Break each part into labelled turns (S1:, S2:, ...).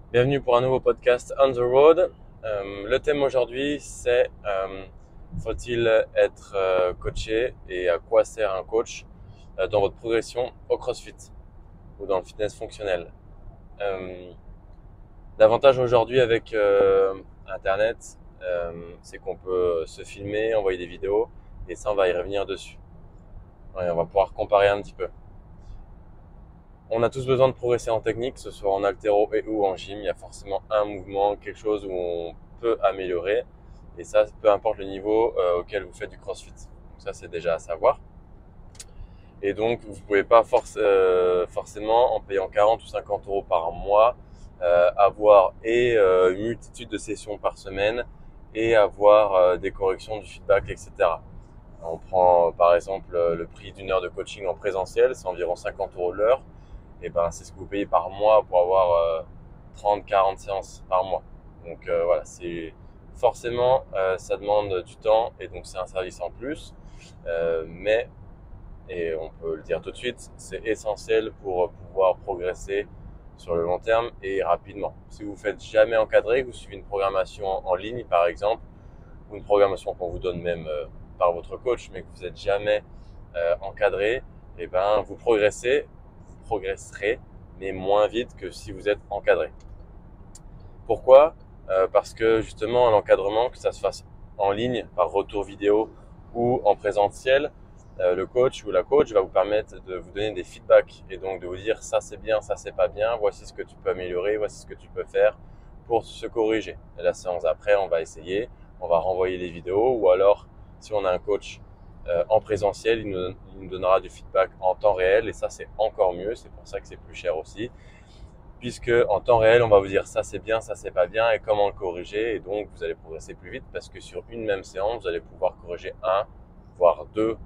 S1: Bienvenue pour un nouveau podcast On the Road. Le thème aujourd'hui, c'est faut-il être coaché et à quoi sert un coach dans votre progression au CrossFit ou dans le fitness fonctionnel. Euh, L'avantage aujourd'hui avec Internet, c'est qu'on peut se filmer, envoyer des vidéos et ça, on va y revenir dessus. Ouais, on va pouvoir comparer un petit peu. On a tous besoin de progresser en technique, que ce soit en haltéro et ou en gym. Il y a forcément un mouvement, quelque chose où on peut améliorer. Et ça, peu importe le niveau auquel vous faites du CrossFit. Donc ça, c'est déjà à savoir. Et donc, vous pouvez pas forcément, en payant 40 ou 50 euros par mois, avoir une multitude de sessions par semaine et avoir des corrections, du feedback, etc. On prend par exemple le prix d'une heure de coaching en présentiel, c'est environ 50 euros l'heure. Et ben c'est ce que vous payez par mois pour avoir 30-40 séances par mois. Donc voilà, c'est forcément ça demande du temps et donc c'est un service en plus. Mais, et on peut le dire tout de suite, c'est essentiel pour pouvoir progresser sur le long terme et rapidement. Si vous ne faites jamais encadrer, que vous suivez une programmation en ligne par exemple, ou une programmation qu'on vous donne même par votre coach, mais que vous n'êtes jamais encadré, et ben vous progresserez, mais moins vite que si vous êtes encadré. Pourquoi? Parce que justement l'encadrement, que ça se fasse en ligne, par retour vidéo ou en présentiel, le coach ou la coach va vous permettre de vous donner des feedbacks et donc de vous dire ça c'est bien, ça c'est pas bien, voici ce que tu peux améliorer, voici ce que tu peux faire pour se corriger. Et la séance après, on va essayer, on va renvoyer les vidéos ou alors si on a un coach en présentiel, il nous donnera du feedback en temps réel et ça c'est encore mieux, c'est pour ça que c'est plus cher aussi puisque en temps réel, on va vous dire ça c'est bien, ça c'est pas bien et comment le corriger. Et donc, vous allez progresser plus vite parce que sur une même séance, vous allez pouvoir corriger un, voire deux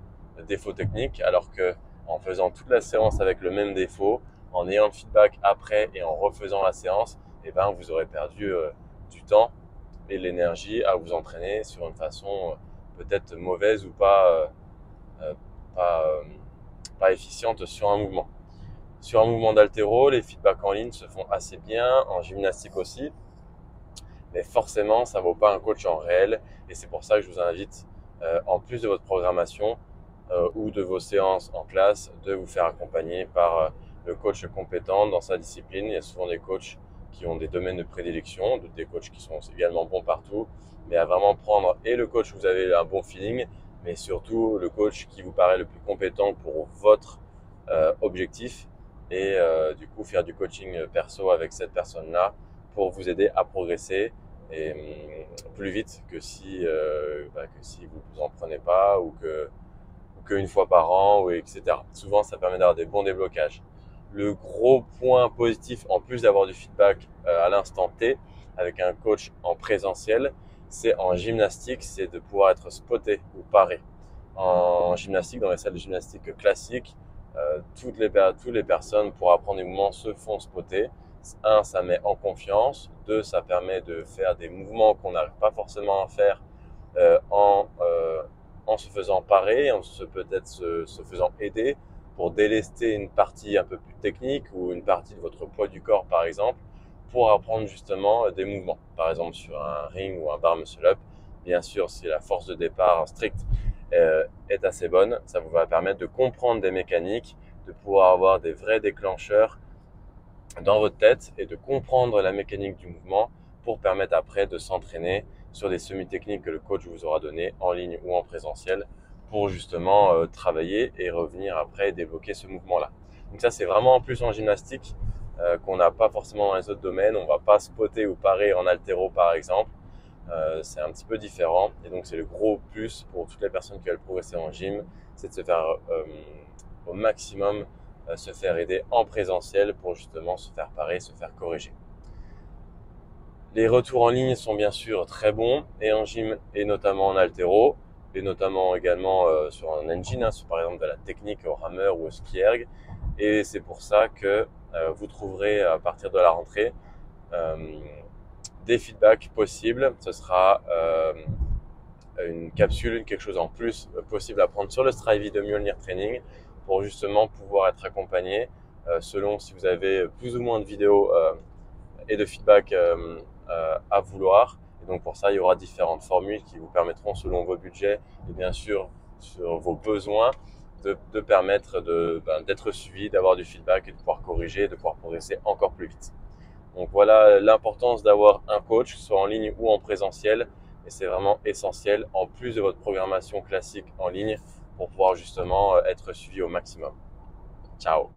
S1: défauts techniques, alors que en faisant toute la séance avec le même défaut, en ayant le feedback après et en refaisant la séance, eh ben, vous aurez perdu du temps et de l'énergie à vous entraîner sur une façon peut-être mauvaise ou euh, pas, euh, pas efficiente sur un mouvement. Sur un mouvement d'haltéro, les feedbacks en ligne se font assez bien, en gymnastique aussi, mais forcément, ça ne vaut pas un coach en réel. Et c'est pour ça que je vous invite, en plus de votre programmation ou de vos séances en classe, de vous faire accompagner par le coach compétent dans sa discipline. Il y a souvent des coachs qui ont des domaines de prédilection, des coachs qui sont également bons partout, mais à vraiment prendre et le coach où vous avez un bon feeling, mais surtout le coach qui vous paraît le plus compétent pour votre objectif et du coup faire du coaching perso avec cette personne-là pour vous aider à progresser et plus vite que si vous en prenez pas ou qu'une fois par an ou etc. Souvent ça permet d'avoir des bons déblocages. Le gros point positif en plus d'avoir du feedback à l'instant T avec un coach en présentiel, c'est en gymnastique, c'est de pouvoir être spoté ou paré. En gymnastique, dans les salles de gymnastique classiques, toutes les personnes pour apprendre des mouvements se font spotter. Un, ça met en confiance. Deux, ça permet de faire des mouvements qu'on n'arrive pas forcément à faire euh, en, euh, en se faisant parer, peut-être se faisant aider pour délester une partie un peu plus technique ou une partie de votre poids du corps par exemple, pour apprendre justement des mouvements. Par exemple sur un ring ou un bar muscle up, bien sûr si la force de départ stricte est assez bonne, ça vous va permettre de comprendre des mécaniques, de pouvoir avoir des vrais déclencheurs dans votre tête et de comprendre la mécanique du mouvement pour permettre après de s'entraîner sur des semi-techniques que le coach vous aura donné en ligne ou en présentiel pour justement travailler et revenir après et débloquer ce mouvement-là. Donc ça, c'est vraiment en plus en gymnastique qu'on n'a pas forcément dans les autres domaines. On va pas spotter ou parer en haltéro par exemple. C'est un petit peu différent et donc c'est le gros plus pour toutes les personnes qui veulent progresser en gym, c'est de se faire au maximum se faire aider en présentiel pour justement se faire parer, se faire corriger. Les retours en ligne sont bien sûr très bons et en gym et notamment en haltéro et notamment également sur un engine, sur par exemple de la technique au rameur ou au ski erg. Et c'est pour ça que vous trouverez à partir de la rentrée euh, des feedbacks possibles. Ce sera une capsule, quelque chose en plus possible à prendre sur le Strivey de Mjolnir Training pour justement pouvoir être accompagné selon si vous avez plus ou moins de vidéos et de feedback à vouloir. Et donc pour ça, il y aura différentes formules qui vous permettront, selon vos budgets et bien sûr sur vos besoins, de permettre d'être suivi, d'avoir du feedback et de pouvoir corriger, de pouvoir progresser encore plus vite. Donc voilà l'importance d'avoir un coach, soit en ligne ou en présentiel. Et c'est vraiment essentiel, en plus de votre programmation classique en ligne, pour pouvoir justement être suivi au maximum. Ciao!